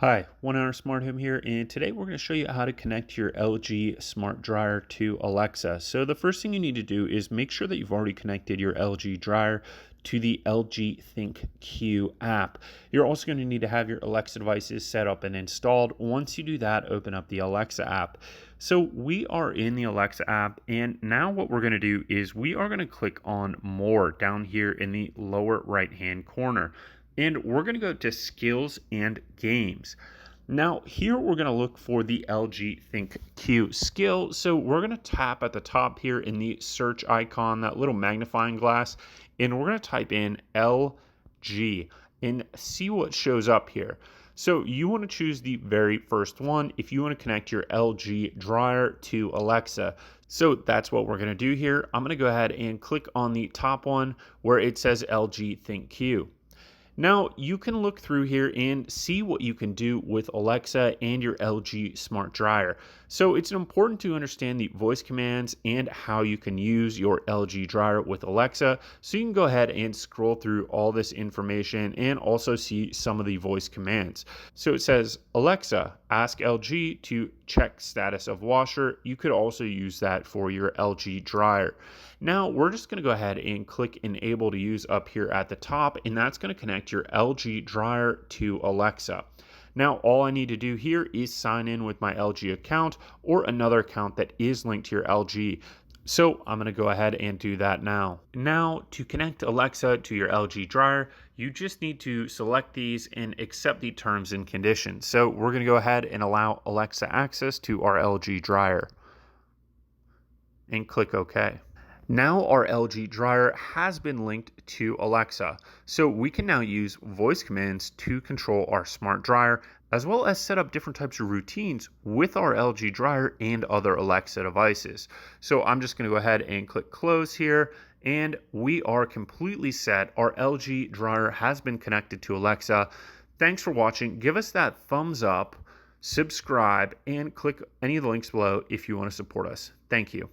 Hi, 1 Hour Smart Home here, and today we're going to show you how to connect your LG Smart Dryer to Alexa. So the first thing you need to do is make sure that you've already connected your LG dryer to the LG ThinQ app. You're also going to need to have your Alexa devices set up and installed. Once you do that, open up the Alexa app. So we are in the Alexa app, and now what we're going to do is we are going to click on More down here in the lower right-hand corner. And we're going to go to Skills and Games. Now, here we're going to look for the LG ThinQ Skill. So we're going to tap at the top here in the search icon, that little magnifying glass, and we're going to type in LG and see what shows up here. So you want to choose the very first one if you want to connect your LG dryer to Alexa. So that's what we're going to do here. I'm going to go ahead and click on the top one where it says LG ThinQ. Now, you can look through here and see what you can do with Alexa and your LG Smart Dryer. So it's important to understand the voice commands and how you can use your LG dryer with Alexa. So you can go ahead and scroll through all this information and also see some of the voice commands. So it says, Alexa, ask LG to check status of washer. You could also use that for your LG dryer. Now we're just going to go ahead and click enable to use up here at the top, and that's going to connect your LG dryer to Alexa. Now all I need to do here is sign in with my LG account or another account that is linked to your LG. So I'm going to go ahead and do that now. Now to connect Alexa to your LG dryer, you just need to select these and accept the terms and conditions. So we're going to go ahead and allow Alexa access to our LG dryer and click OK. Now our LG dryer has been linked to Alexa, so we can now use voice commands to control our smart dryer, as well as set up different types of routines with our LG dryer and other Alexa devices. So I'm just going to go ahead and click close here, and we are completely set. Our LG dryer has been connected to Alexa. Thanks for watching. Give us that thumbs up, subscribe, and click any of the links below if you want to support us. Thank you.